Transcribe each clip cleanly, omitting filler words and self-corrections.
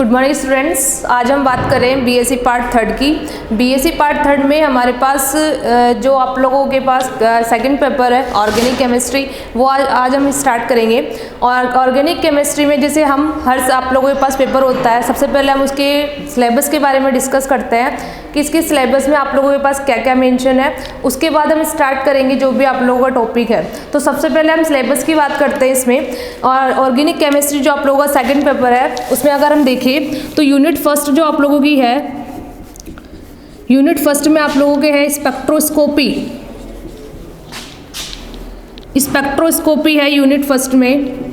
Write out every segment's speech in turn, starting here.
Good morning students. आज हम बात करें बीएससी पार्ट थर्ड की। बीएससी पार्ट थर्ड में हमारे पास जो आप लोगों के पास सेकंड पेपर है ऑर्गेनिक केमिस्ट्री, वो आज हम स्टार्ट करेंगे। और ऑर्गेनिक केमिस्ट्री में जैसे हम आप लोगों के पास पेपर होता है, सबसे पहले हम उसके सिलेबस के बारे में डिस्कस करते हैं कि इसके सिलेबस में आप लोगों के पास क्या क्या मेंशन है। उसके बाद हम स्टार्ट करेंगे जो भी आप लोगों का टॉपिक है। तो सबसे पहले हम सिलेबस की बात करते हैं इसमें। और ऑर्गेनिक केमिस्ट्री जो आप लोगों का सेकंड पेपर है, उसमें अगर हम देखें तो यूनिट फर्स्ट जो आप लोगों की है, यूनिट फर्स्ट में आप लोगों के है स्पेक्ट्रोस्कोपी। स्पेक्ट्रोस्कोपी है यूनिट फर्स्ट में।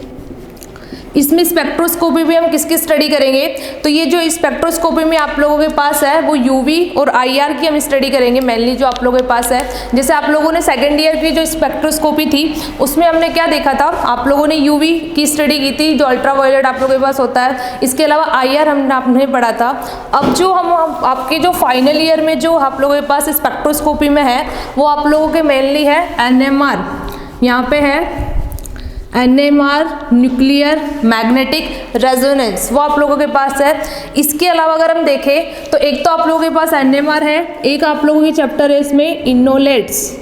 इसमें स्पेक्ट्रोस्कोपी भी हम किसकी स्टडी करेंगे, तो ये जो स्पेक्ट्रोस्कोपी में आप लोगों के पास है वो यूवी और आईआर की हम स्टडी करेंगे मेनली जो आप लोगों के पास है। जैसे आप लोगों ने सेकेंड ईयर की जो स्पेक्ट्रोस्कोपी थी उसमें हमने क्या देखा था, आप लोगों ने यूवी की स्टडी की थी जो अल्ट्रावायलेट आप लोगों के पास होता है। इसके अलावा आईआर हमने पढ़ा था। अब जो हम आपके जो फाइनल ईयर में जो आप लोगों के पास स्पेक्ट्रोस्कोपी में है वो आप लोगों के मेनली है एनएमआर। यहाँ पे है NMR न्यूक्लियर मैग्नेटिक रेजोनेंस, वो आप लोगों के पास है। इसके अलावा अगर हम देखें तो एक तो आप लोगों के पास NMR है, एक आप लोगों की चैप्टर है इसमें इनोलेट्स।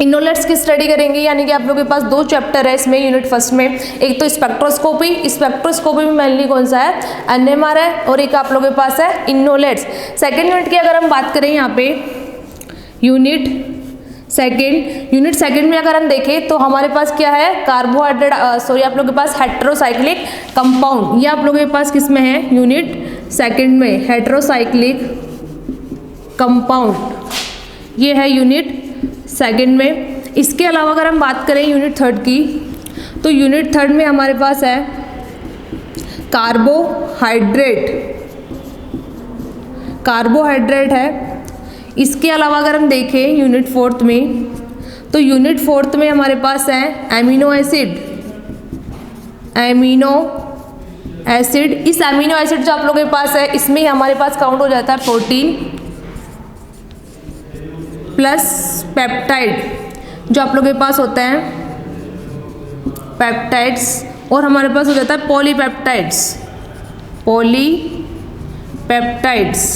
इनोलेट्स की स्टडी करेंगे, यानी कि आप लोगों के पास दो चैप्टर है इसमें यूनिट फर्स्ट में। एक तो स्पेक्ट्रोस्कोपी, स्पेक्ट्रोस्कोपी में मेनली कौन सा है, NMR है, और एक आप लोगों के पास है इनोलेट्स। सेकेंड यूनिट की अगर हम बात करें यहाँ पे यूनिट सेकेंड में अगर हम देखें तो हमारे पास क्या है, कार्बोहाइड्रेट आप लोगों के पास हेटेरोसाइक्लिक कंपाउंड। ये आप लोगों के पास किस में है, यूनिट सेकेंड में हेटेरोसाइक्लिक कंपाउंड, ये है यूनिट सेकेंड में। इसके अलावा अगर हम बात करें यूनिट थर्ड की, तो यूनिट थर्ड में हमारे पास है कार्बोहाइड्रेट है। इसके अलावा अगर हम देखें यूनिट फोर्थ में, तो यूनिट फोर्थ में हमारे पास है एमिनो एसिड। इस एमिनो एसिड जो आप लोगों के पास है इसमें हमारे पास काउंट हो जाता है प्रोटीन प्लस पेप्टाइड जो आप लोगों के पास होता है पेप्टाइड्स, और हमारे पास हो जाता है पॉलीपेप्टाइड्स।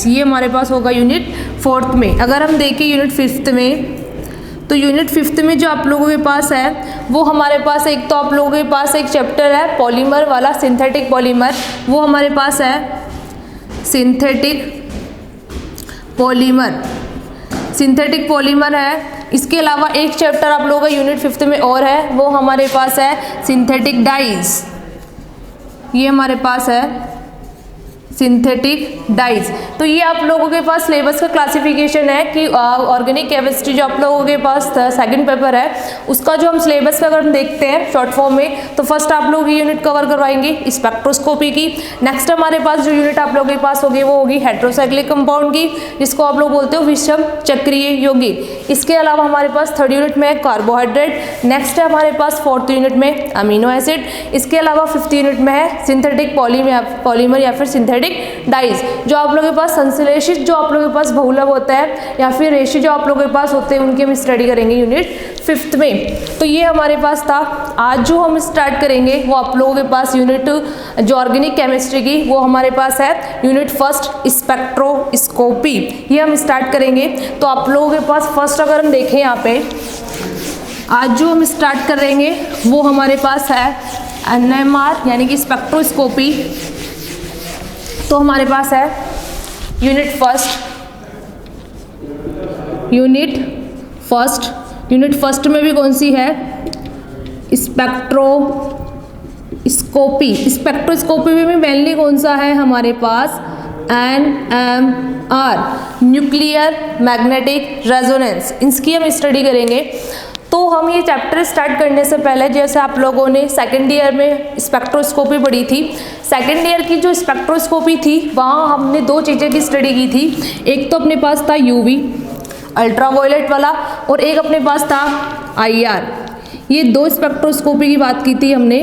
ये हमारे पास होगा यूनिट फोर्थ में। अगर हम देखें यूनिट फिफ्थ में, तो यूनिट फिफ्थ में जो आप लोगों के पास है वो हमारे पास एक तो आप लोगों के पास एक चैप्टर है पॉलीमर वाला, सिंथेटिक पॉलीमर, वो हमारे पास है सिंथेटिक पॉलीमर है। इसके अलावा एक चैप्टर आप लोगों का यूनिट फिफ्थ में और है, वो हमारे पास है सिंथेटिक डाइज। ये हमारे पास है सिंथेटिक डाइज। तो ये आप लोगों के पास सिलेबस का क्लासिफिकेशन है कि ऑर्गेनिक केमिस्ट्री जो आप लोगों के पास सेकंड पेपर है उसका जो हम सिलेबस का अगर हम देखते हैं शॉर्ट फॉर्म में, तो फर्स्ट आप लोग ये यूनिट कवर करवाएंगे स्पेक्ट्रोस्कोपी की। नेक्स्ट हमारे पास जो यूनिट आप लोगों के पास होगी वो होगी हेटेरोसाइक्लिक कंपाउंड की, जिसको आप लोग बोलते हो विषम चक्रीय यौगिक। इसके अलावा हमारे पास थर्ड यूनिट में है कार्बोहाइड्रेट। नेक्स्ट है हमारे पास फोर्थ यूनिट में अमीनो एसिड। इसके अलावा फिफ्थ यूनिट में है सिंथेटिक पॉलीमर या फिर सिंथेटिक डाइज। जो आप लोगों के पास संश्लेषित जो आप लोगों के पास बहुलक होता है या फिर रेशे जो आप लोगों के पास होते हैं उनकी हम स्टडी करेंगे यूनिट फिफ्थ में। तो ये हमारे पास था। आज जो हम स्टार्ट करेंगे वो आप लोगों के पास यूनिट जो ऑर्गेनिक केमिस्ट्री की वो हमारे पास है यूनिट फर्स्ट स्पेक्ट्रोस्कोपी, ये हम स्टार्ट करेंगे। तो आप लोगों के पास फर्स्ट अगर हम देखें यहाँ पे आज जो हम स्टार्ट करेंगे वो हमारे पास है NMR यानी कि स्पेक्ट्रोस्कोपी। तो हमारे पास है यूनिट फर्स्ट में भी कौन सी है, स्पेक्ट्रोस्कोपी में भी मेनली कौन सा है हमारे पास NMR न्यूक्लियर मैग्नेटिक रेजोनेंस, इसकी हम स्टडी करेंगे। तो हम ये चैप्टर स्टार्ट करने से पहले जैसे आप लोगों ने सेकेंड ईयर में स्पेक्ट्रोस्कोपी पढ़ी थी, सेकेंड ईयर की जो स्पेक्ट्रोस्कोपी थी वहाँ हमने दो चीज़ें की स्टडी की थी। एक तो अपने पास था यूवी अल्ट्रावायलेट वाला, और एक अपने पास था आईआर। ये दो स्पेक्ट्रोस्कोपी की बात की थी हमने।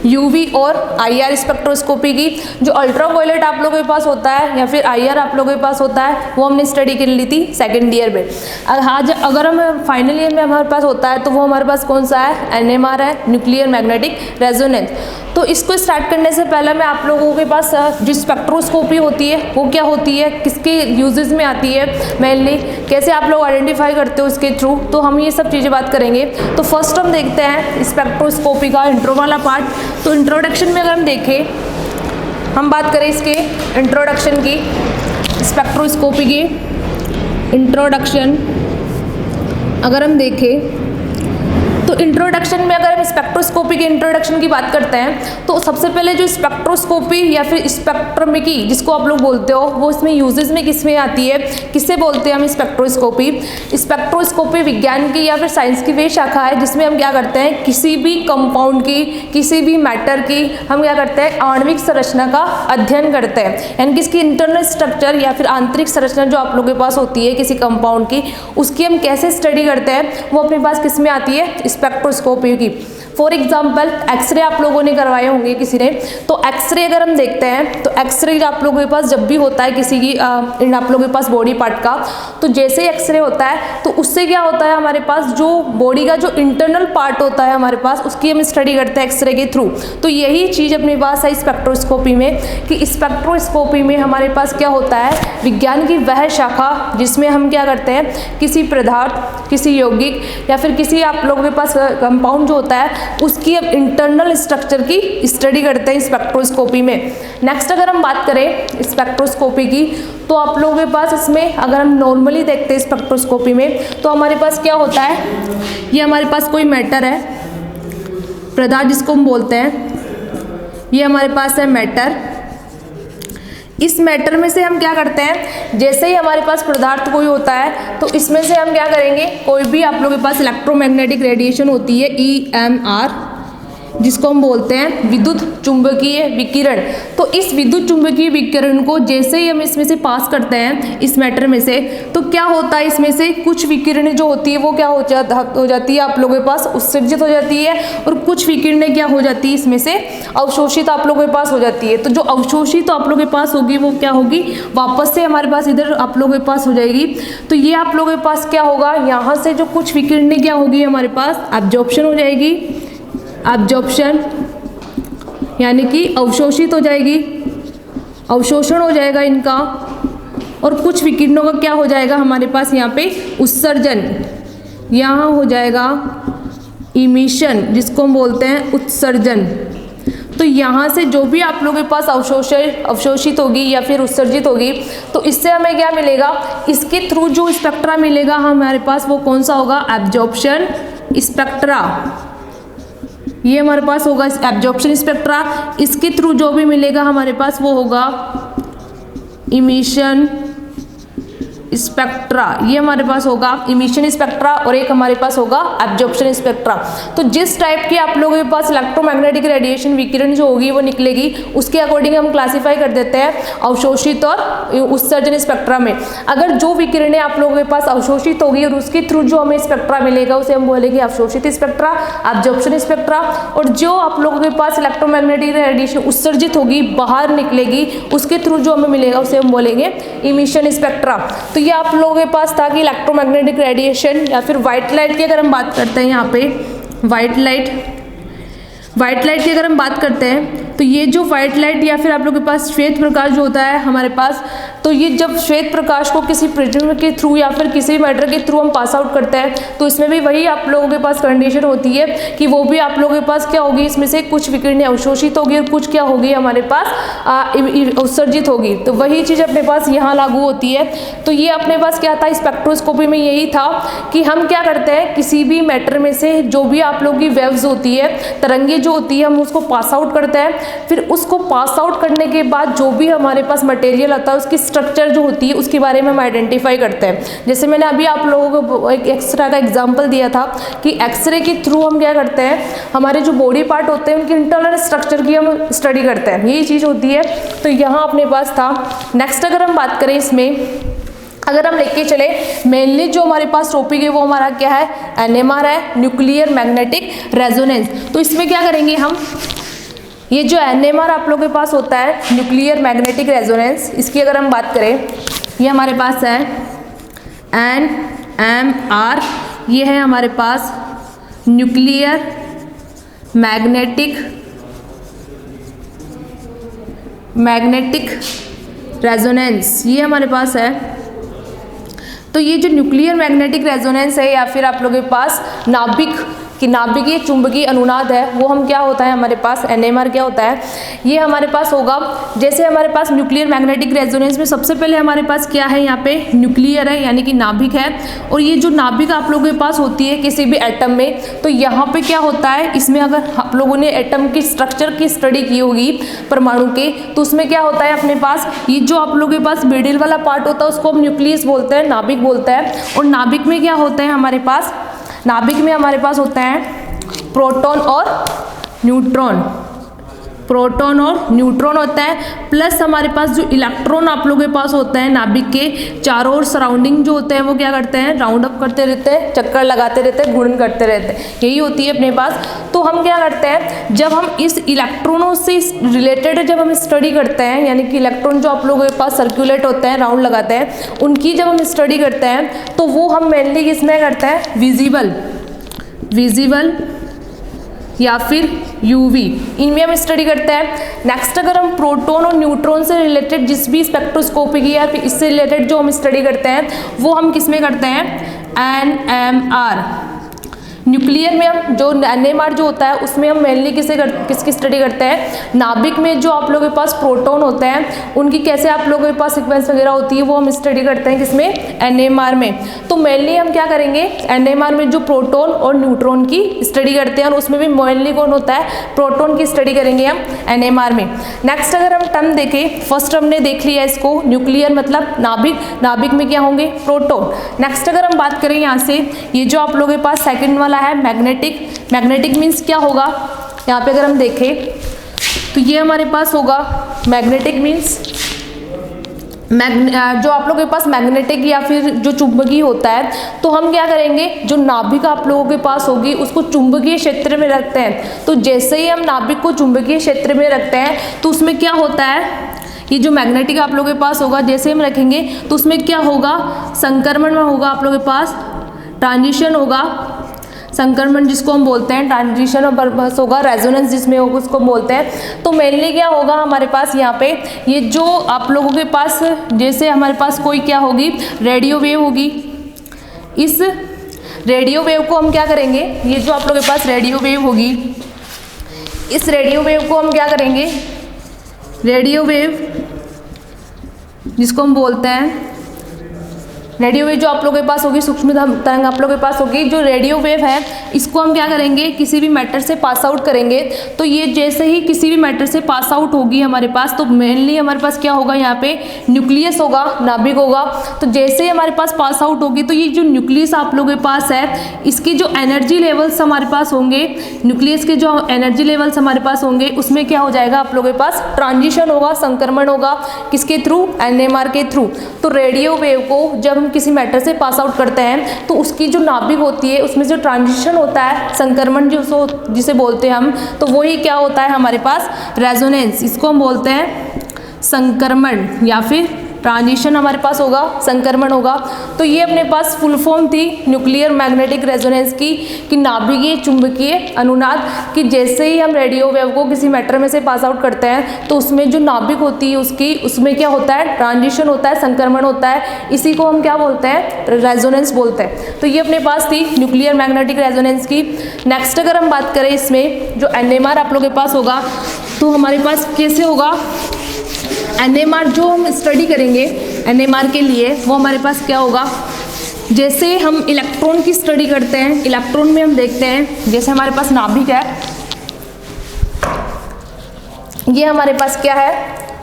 यूवी और आईआर स्पेक्ट्रोस्कोपी की। जो अल्ट्रावायलेट आप लोगों के पास होता है या फिर आईआर आप लोगों के पास होता है वो हमने स्टडी कर ली थी सेकेंड ईयर में। आज अगर हम फाइनल ईयर में हमारे पास होता है तो वो हमारे पास कौन सा है, एनएमआर है, न्यूक्लियर मैग्नेटिक रेजोनेंस। तो इसको स्टार्ट करने से पहले मैं आप लोगों के पास जो स्पेक्ट्रोस्कोपी होती है वो क्या होती है, किसके यूजेस में आती है, मेनली कैसे आप लोग आइडेंटिफाई करते हो उसके थ्रू, तो हम ये सब चीज़ें बात करेंगे। तो फर्स्ट हम देखते हैं स्पेक्ट्रोस्कोपी का इंट्रो वाला पार्ट। तो इंट्रोडक्शन में अगर हम देखें, हम बात करें इसके इंट्रोडक्शन की, स्पेक्ट्रोस्कोपी की इंट्रोडक्शन अगर हम देखें तो इंट्रोडक्शन में अगर हम स्पेक्ट्रोस्कोपी के इंट्रोडक्शन की बात करते हैं तो सबसे पहले जो स्पेक्ट्रोस्कोपी या फिर स्पेक्ट्रमिकी जिसको आप लोग बोलते हो वो इसमें यूजेस में किस में आती है, किससे बोलते हैं हम स्पेक्ट्रोस्कोपी। स्पेक्ट्रोस्कोपी विज्ञान की या फिर साइंस की वे शाखा है जिसमें हम क्या करते हैं, किसी भी कंपाउंड की, किसी भी मैटर की हम क्या करते हैं, आणविक संरचना का अध्ययन करते हैं। यानी कि इसकी इंटरनल स्ट्रक्चर या फिर आंतरिक संरचना जो आप लोगों के पास होती है किसी कंपाउंड की, उसकी हम कैसे स्टडी करते हैं वो अपने पास किस में आती है, स्पेक्ट्रोस्कोपी की। फॉर एग्जाम्पल एक्सरे आप लोगों ने करवाए होंगे किसी ने, तो एक्सरे अगर हम देखते हैं तो एक्सरे आप लोगों के पास जब भी होता है किसी की आप लोगों के पास बॉडी पार्ट का, तो जैसे ही एक्सरे होता है तो उससे क्या होता है, हमारे पास जो बॉडी का जो इंटरनल पार्ट होता है हमारे पास उसकी हम स्टडी करते हैं एक्सरे के थ्रू। तो यही चीज़ अपने पास है स्पेक्ट्रोस्कोपी में, कि स्पेक्ट्रोस्कोपी में हमारे पास क्या होता है, विज्ञान की वह शाखा जिसमें हम क्या करते हैं, किसी पदार्थ, किसी यौगिक या फिर किसी आप लोगों के पास कंपाउंड जो होता है उसकी अब इंटरनल स्ट्रक्चर की स्टडी करते हैं स्पेक्ट्रोस्कोपी में। नेक्स्ट अगर हम बात करें स्पेक्ट्रोस्कोपी की तो आप लोगों के पास इसमें अगर हम नॉर्मली देखते हैं स्पेक्ट्रोस्कोपी में तो हमारे पास क्या होता है, ये हमारे पास कोई मैटर है, पदार्थ जिसको हम बोलते हैं, ये हमारे पास है मैटर। इस मैटर में से हम क्या करते हैं, जैसे ही हमारे पास पदार्थ कोई होता है तो इसमें से हम क्या करेंगे, कोई भी आप लोगों के पास इलेक्ट्रोमैग्नेटिक रेडिएशन होती है EMR जिसको हम बोलते हैं विद्युत चुंबकीय विकिरण। तो इस विद्युत चुंबकीय विकिरण को जैसे ही हम इसमें से पास करते हैं इस मैटर में से, तो क्या होता है, इसमें से कुछ विकिरणें जो होती है वो क्या हो जाती है आप लोगों के पास उत्सर्जित हो जाती है, और कुछ विकिरणें क्या हो जाती है इसमें से अवशोषित आप लोगों के पास हो जाती है। तो जो अवशोषित आप लोगों के पास होगी वो क्या होगी, वापस से हमारे पास इधर आप लोगों के पास हो जाएगी। तो ये आप लोगों के पास क्या होगा, यहाँ से जो कुछ विकिरणें क्या होगी हमारे पास एब्जॉर्प्शन हो जाएगी, एब्जॉर्प्शन यानी कि अवशोषित हो जाएगी, अवशोषण हो जाएगा इनका, और कुछ विकिरणों का क्या हो जाएगा हमारे पास यहाँ पे उत्सर्जन, यहाँ हो जाएगा इमिशन जिसको हम बोलते हैं उत्सर्जन। तो यहाँ से जो भी आप लोगों के पास अवशोषित होगी या फिर उत्सर्जित होगी तो इससे हमें क्या मिलेगा, इसके थ्रू जो स्पेक्ट्रा मिलेगा हमारे पास वो कौन सा होगा, एब्जॉर्प्शन स्पेक्ट्रा। ये हमारे पास होगा एब्जॉर्प्शन स्पेक्ट्रा, इसके थ्रू जो भी मिलेगा हमारे पास वो होगा इमिशन स्पेक्ट्रा। ये हमारे पास होगा इमिशन स्पेक्ट्रा और एक हमारे पास होगा एब्जॉर्प्शन स्पेक्ट्रा। तो जिस टाइप की आप लोगों के पास इलेक्ट्रोमैग्नेटिक रेडिएशन विकिरण जो होगी वो निकलेगी उसके अकॉर्डिंग हम क्लासीफाई कर देते हैं अवशोषित और उत्सर्जन स्पेक्ट्रा में। अगर जो विकिरणें आप लोगों के पास अवशोषित होगी और उसके थ्रू जो हमें स्पेक्ट्रा मिलेगा उसे हम बोलेंगे अवशोषित स्पेक्ट्रा, एब्जॉर्प्शन स्पेक्ट्रा। और जो आप लोगों के पास इलेक्ट्रोमैग्नेटिक रेडिएशन उत्सर्जित होगी, बाहर निकलेगी, उसके थ्रू जो हमें मिलेगा उसे हम बोलेंगे इमिशन स्पेक्ट्रा। तो ये आप लोगों के पास था कि इलेक्ट्रोमैग्नेटिक रेडिएशन या फिर व्हाइट लाइट की अगर हम बात करते हैं, यहाँ पे व्हाइट लाइट की अगर हम बात करते हैं तो ये जो व्हाइट लाइट या फिर आप लोगों के पास श्वेत प्रकाश जो होता है हमारे पास, तो ये जब श्वेत प्रकाश को किसी प्रिज्म के थ्रू या फिर किसी मैटर के थ्रू हम पास आउट करते हैं तो इसमें भी वही आप लोगों के पास कंडीशन होती है कि वो भी आप लोगों के पास क्या होगी, इसमें से कुछ विकिरणें अवशोषित होगी और कुछ क्या होगी हमारे पास उत्सर्जित होगी। तो वही चीज़ अपने पास यहाँ लागू होती है। तो ये अपने पास क्या था, स्पेक्ट्रोस्कोपी में यही था कि हम क्या करते हैं, किसी भी मैटर में से जो भी आप लोगों की वेव्स होती है, तरंगे जो होती है, हम उसको पास आउट करते हैं। फिर उसको पास आउट करने के बाद जो भी हमारे पास मटेरियल आता है उसकी स्ट्रक्चर जो होती है उसके बारे में हम आइडेंटिफाई करते हैं। जैसे मैंने अभी आप लोगों को एक एक्सरे का एग्जांपल दिया था कि एक्सरे के थ्रू हम क्या करते हैं, हमारे जो बॉडी पार्ट होते हैं उनके इंटरनल स्ट्रक्चर की हम स्टडी करते हैं, यही चीज़ होती है। तो यहाँ अपने पास था। नेक्स्ट अगर हम बात करें इसमें, अगर हम लेके चले मेनली जो हमारे पास टॉपिक है वो हमारा क्या है, एनएमआर है, न्यूक्लियर मैग्नेटिक रेजोनेंस। तो इसमें क्या करेंगे हम, ये जो NMR आप लोगों के पास होता है न्यूक्लियर मैग्नेटिक रेजोनेंस, इसकी अगर हम बात करें, ये हमारे पास है NMR, ये है हमारे पास न्यूक्लियर मैग्नेटिक रेजोनेंस, ये हमारे पास है। तो ये जो न्यूक्लियर मैग्नेटिक रेजोनेंस है या फिर आप लोगों के पास नाभिकीय चुंबकीय अनुनाद है, वो हम क्या होता है हमारे पास NMR क्या होता है, ये हमारे पास होगा। जैसे हमारे पास न्यूक्लियर मैग्नेटिक रेजोनेंस में सबसे पहले हमारे पास क्या है, यहाँ पे न्यूक्लियर है यानी कि नाभिक है। और ये जो नाभिक आप लोगों के पास होती है किसी भी एटम में, तो यहाँ पे क्या होता है, इसमें अगर आप लोगों ने एटम की स्ट्रक्चर की स्टडी की होगी परमाणु के, तो उसमें क्या होता है अपने पास, ये जो आप लोगों के पास मिडिल वाला पार्ट होता है उसको हम न्यूक्लियस बोलते हैं, नाभिक बोलता है। और नाभिक में क्या होता है हमारे पास, नाभिक में हमारे पास होता है प्रोटॉन और न्यूट्रॉन, प्रोटॉन और न्यूट्रॉन होता है, प्लस हमारे पास जो इलेक्ट्रॉन आप लोगों के पास होता है नाभिक के चारों ओर सराउंडिंग जो होते हैं वो क्या करते हैं, राउंड अप करते रहते हैं, चक्कर लगाते रहते हैं, घूर्णन करते रहते हैं, यही होती है अपने पास। तो हम क्या करते हैं, जब हम इस इलेक्ट्रॉनों से रिलेटेड जब हम स्टडी करते हैं, यानी कि इलेक्ट्रॉन जो आप लोगों के पास सर्कुलेट होते हैं, राउंड लगाते हैं, उनकी जब हम स्टडी करते हैं तो वो हम मेनली किसमें करते हैं, विजिबल या फिर यूवी, इनमें हम स्टडी करते हैं। नेक्स्ट अगर हम प्रोटॉन और न्यूट्रॉन से रिलेटेड जिस भी स्पेक्ट्रोस्कोपी की या फिर इससे रिलेटेड जो हम स्टडी करते हैं वो हम किस में करते हैं, NMR। न्यूक्लियर में हम जो NMR जो होता है उसमें हम मेनली किसकी स्टडी करते हैं, नाभिक में जो आप लोगों के पास प्रोटॉन होते हैं उनकी कैसे आप लोगों के पास सीक्वेंस वगैरह होती है वो हम स्टडी करते हैं किसमें, NMR में। तो मेनली हम क्या करेंगे, NMR में जो प्रोटॉन और न्यूट्रॉन की स्टडी करते हैं और उसमें भी मेनली कौन होता है, प्रोटॉन की स्टडी करेंगे हम NMR में। नेक्स्ट अगर हम टर्म देखें, फर्स्ट हमने देख लिया इसको, न्यूक्लियर मतलब नाभिक, नाभिक में क्या होंगे, प्रोटॉन। नेक्स्ट अगर हम बात करें यहाँ से, ये जो आप लोगों के पास सेकंड वाला है मैग्नेटिक, मैग्नेटिक मीन्स क्या होगा, यहाँ पे अगर हम देखें तो ये हमारे पास होगा मैग्नेटिक मीन्स जो आप लोगों के पास मैग्नेटिक या फिर जो चुंबकीय होता है, तो हम क्या करेंगे, जो नाभिक आप लोगों के पास होगी उसको चुंबकीय क्षेत्र में रखते हैं। तो जैसे ही हम नाभिक को चुंबकीय क्षेत्र में रखते हैं तो उसमें क्या होता है, ये जो मैग्नेटिक आप लोगों के पास होगा जैसे हम रखेंगे तो उसमें क्या होगा, संक्रमण में होगा आप लोगों के पास, ट्रांजिशन होगा, संक्रमण जिसको हम बोलते हैं, ट्रांजिशन और बस होगा रेजोनेंस जिसमें होगा उसको बोलते हैं। तो मेनली क्या होगा हमारे पास यहाँ पे, ये जो आप लोगों के पास जैसे हमारे पास कोई क्या होगी, रेडियो वेव होगी, इस रेडियो वेव को हम क्या करेंगे, ये जो आप लोगों के पास रेडियो वेव होगी, इस रेडियो वेव को हम क्या करेंगे, रेडियो वेव जिसको हम बोलते हैं, रेडियो वेव जो आप लोगों के पास होगी, सूक्ष्म तरंग आप लोगों के पास होगी, जो रेडियो वेव है इसको हम क्या करेंगे, किसी भी मैटर से पास आउट करेंगे। तो ये जैसे ही किसी भी मैटर से पास आउट होगी हमारे पास, तो मेनली हमारे पास क्या होगा, यहाँ पे न्यूक्लियस होगा, नाभिक होगा। तो जैसे ही हमारे पास पास आउट होगी तो ये जो न्यूक्लियस आप लोगों के पास है, इसके जो एनर्जी लेवल्स हमारे पास होंगे, न्यूक्लियस के जो एनर्जी लेवल्स हमारे पास होंगे उसमें क्या हो जाएगा, आप लोगों के पास ट्रांजिशन होगा, संक्रमण होगा, किसके थ्रू, NMR के थ्रू। तो रेडियो वेव को जब हम किसी मैटर से पास आउट करते हैं तो उसकी जो नाभिक होती है उसमें जो ट्रांजिशन होता है, संक्रमण जिसे बोलते हैं हम, तो वही क्या होता है हमारे पास, रेजोनेंस, इसको हम बोलते हैं संक्रमण या फिर ट्रांजिशन हमारे पास होगा, संक्रमण होगा। तो ये अपने पास फुल फॉर्म थी न्यूक्लियर मैग्नेटिक रेजोनेंस की, कि नाभिकीय चुंबकीय अनुनाद, कि जैसे ही हम रेडियो वेव को किसी मैटर में से पास आउट करते हैं तो उसमें जो नाभिक होती है उसमें क्या होता है, ट्रांजिशन होता है, संक्रमण होता है, इसी को हम क्या बोलते हैं, रेजोनेंस बोलते हैं। तो ये अपने पास थी न्यूक्लियर मैग्नेटिक रेजोनेंस की। नेक्स्ट अगर हम बात करें इसमें जो NMR आप लोगों के पास होगा, तो हमारे पास कैसे होगा, NMR जो हम स्टडी करेंगे NMR के लिए, वो हमारे पास क्या होगा, जैसे हम इलेक्ट्रॉन की स्टडी करते हैं, इलेक्ट्रॉन में हम देखते हैं, जैसे हमारे पास नाभिक है, ये हमारे पास क्या है,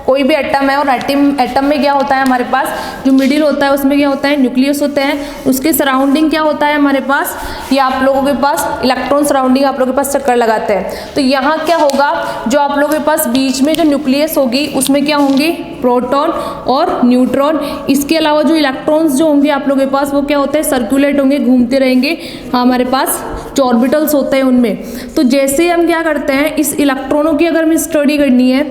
कोई भी एटम है और एटम में क्या होता है हमारे पास, जो मिडिल होता है उसमें क्या होता है, न्यूक्लियस होते हैं, उसके सराउंडिंग क्या होता है हमारे पास, ये आप लोगों के पास इलेक्ट्रॉन सराउंडिंग आप लोगों के पास चक्कर लगाते हैं। तो यहाँ क्या होगा, जो आप लोगों के पास बीच में जो न्यूक्लियस होगी उसमें क्या होंगे, प्रोटॉन और न्यूट्रॉन। इसके अलावा जो इलेक्ट्रॉन्स जो होंगे आप लोगों के पास वो क्या होते हैं, सर्कुलेट होंगे, घूमते रहेंगे हमारे पास, जो ऑर्बिटल्स होते हैं उनमें। तो जैसे हम क्या करते हैं, इस इलेक्ट्रॉनों की अगर हमें स्टडी करनी है,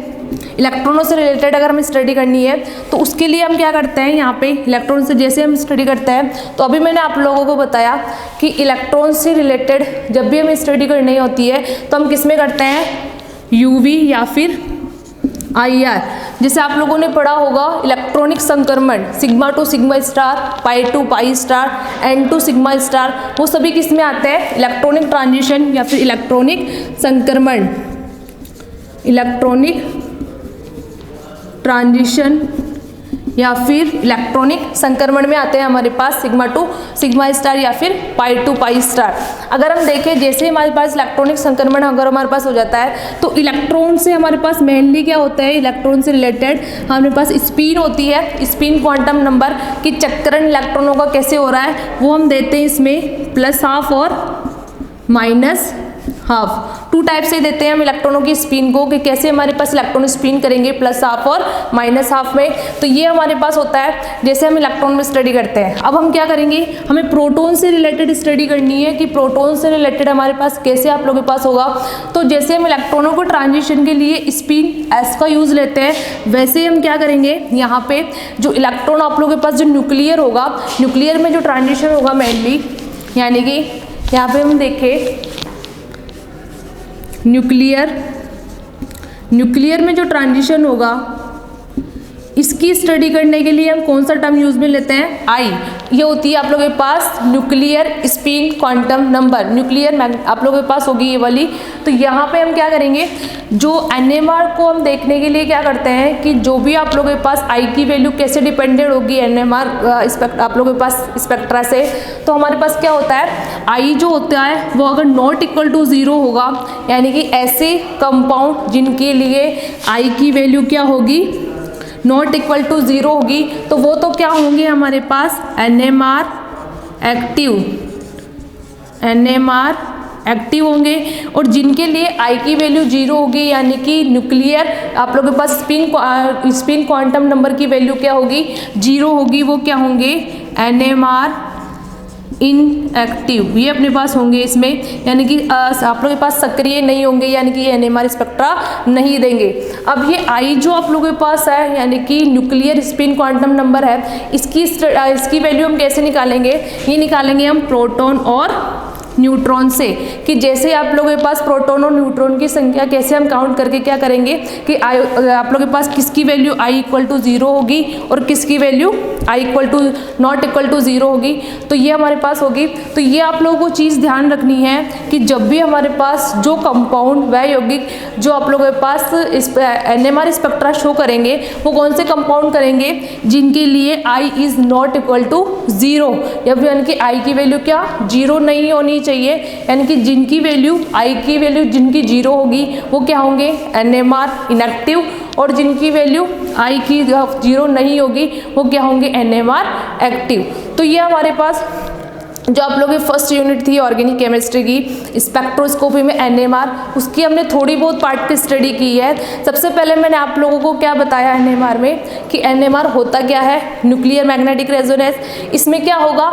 इलेक्ट्रॉनों से रिलेटेड अगर हमें स्टडी करनी है तो उसके लिए हम क्या करते हैं, यहाँ पे इलेक्ट्रॉन से जैसे हम स्टडी करते हैं, तो अभी मैंने आप लोगों को बताया कि इलेक्ट्रॉन से रिलेटेड जब भी हमें स्टडी करनी होती है तो हम किस में करते हैं, यूवी या फिर IR। जैसे आप लोगों ने पढ़ा होगा इलेक्ट्रॉनिक संक्रमण, sigma to sigma star, pi to pi star, n to sigma star, वो सभी किस में आते हैं, इलेक्ट्रॉनिक ट्रांजिशन या फिर इलेक्ट्रॉनिक संक्रमण, इलेक्ट्रॉनिक ट्रांजिशन या फिर इलेक्ट्रॉनिक संक्रमण में आते हैं हमारे पास सिग्मा टू सिग्मा स्टार या फिर पाई टू पाई स्टार। अगर हम देखें जैसे हमारे पास इलेक्ट्रॉनिक संक्रमण अगर हमारे पास हो जाता है तो इलेक्ट्रॉन से हमारे पास मेनली क्या होता है, इलेक्ट्रॉन से रिलेटेड हमारे पास स्पिन होती है, स्पिन क्वांटम नंबर कि चक्करण इलेक्ट्रॉनों का कैसे हो रहा है वो हम देते हैं इसमें +½ और -½ 2 टाइप से देते हैं हम इलेक्ट्रॉनों की स्पिन को कि कैसे हमारे पास इलेक्ट्रॉन स्पिन करेंगे +½ और -½ में। तो ये हमारे पास होता है जैसे हम इलेक्ट्रॉन में स्टडी करते हैं। अब हम क्या करेंगे, हमें प्रोटॉन से रिलेटेड स्टडी करनी है कि प्रोटॉन से रिलेटेड हमारे पास कैसे आप लोगों के पास होगा। तो जैसे हम इलेक्ट्रॉनों को ट्रांजिशन के लिए स्पिन S का यूज़ लेते हैं, वैसे हम क्या करेंगे, यहाँ पे जो इलेक्ट्रॉन आप लोगों के पास जो न्यूक्लियर होगा, न्यूक्लियर में जो ट्रांजिशन होगा मेनली, यानी कि यहाँ पे हम देखें न्यूक्लियर में जो ट्रांजिशन होगा इसकी स्टडी करने के लिए हम कौन सा टर्म यूज में लेते हैं, आई। ये होती है आप लोगों के पास nuclear spin quantum number, nuclear आप लोगों के पास होगी ये वाली। तो यहाँ पे हम क्या करेंगे, जो NMR को हम देखने के लिए क्या करते हैं कि जो भी आप लोगों के पास आई की वैल्यू कैसे डिपेंडेंट होगी NMR आप लोगों के पास स्पेक्ट्रा से, तो हमारे पास क्या होता है, आई जो होता है वो अगर ≠ 0 होगा, यानी कि ऐसे कंपाउंड जिनके लिए आई की वैल्यू क्या होगी, ≠ 0 होगी, तो वो तो क्या होंगे हमारे पास NMR एक्टिव होंगे। और जिनके लिए आई की वैल्यू 0 होगी, यानी कि न्यूक्लियर आप लोगों के पास स्पिन क्वांटम नंबर की वैल्यू क्या होगी, 0 होगी, वो क्या होंगे, NMR इनएक्टिव, ये अपने पास होंगे इसमें, यानी कि आप लोगों के पास सक्रिय नहीं होंगे, यानी कि ये NMR स्पेक्ट्रा नहीं देंगे। अब ये आई जो आप लोगों के पास है, यानी कि न्यूक्लियर स्पिन क्वांटम नंबर है, इसकी वैल्यू हम कैसे निकालेंगे, ये निकालेंगे हम प्रोटॉन और न्यूट्रॉन से, कि जैसे आप लोगों के पास प्रोटॉन और न्यूट्रॉन की संख्या कैसे हम काउंट करके क्या करेंगे कि आप लोगों के पास किसकी वैल्यू i = 0 होगी और किसकी वैल्यू i = 0 होगी, तो ये हमारे पास होगी। तो ये आप लोगों को चीज़ ध्यान रखनी है कि जब भी हमारे पास जो कंपाउंड व यौगिक जो आप लोगों के पास NMR स्पेक्ट्रा शो करेंगे वो कौन से कंपाउंड करेंगे, जिनके लिए i = 0, यानी कि i की वैल्यू क्या 0 नहीं होनी चाहिए, यानी कि जिनकी वैल्यू i की वैल्यू जिनकी 0 होगी वो क्या होंगे, NMR इनएक्टिव, और जिनकी वैल्यू i की 0 नहीं होगी वो क्या होंगे, NMR एक्टिव। तो ये हमारे पास जो आप लोगों की फर्स्ट यूनिट थी ऑर्गेनिक केमिस्ट्री की स्पेक्ट्रोस्कोपी में NMR, उसकी हमने थोड़ी बहुत पार्ट की स्टडी की है। सबसे पहले मैंने आप लोगों को क्या बताया NMR में कि NMR होता क्या है, न्यूक्लियर मैग्नेटिक रेजोनेंस। इसमें क्या होगा,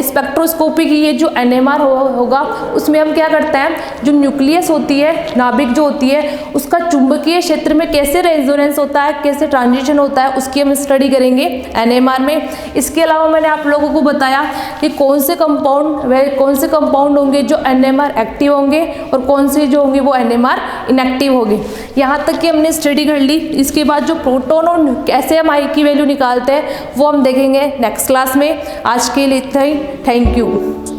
स्पेक्ट्रोस्कोपी की ये जो NMR होगा उसमें हम क्या करते हैं, जो न्यूक्लियस होती है, नाभिक जो होती है, उसका चुंबकीय क्षेत्र में कैसे रेजोनेंस होता है, कैसे ट्रांजिशन होता है, उसकी हम स्टडी करेंगे NMR में। इसके अलावा मैंने आप लोगों को बताया कि कौन से कंपाउंड होंगे जो NMR एक्टिव होंगे और कौन से जो होंगे वो NMR इनएक्टिव होंगे। यहाँ तक कि हमने स्टडी कर ली। इसके बाद जो प्रोटॉन और कैसे हम आई की वैल्यू निकालते हैं वो हम देखेंगे नेक्स्ट क्लास में। आज के लिए इतना ही, थैंक यू।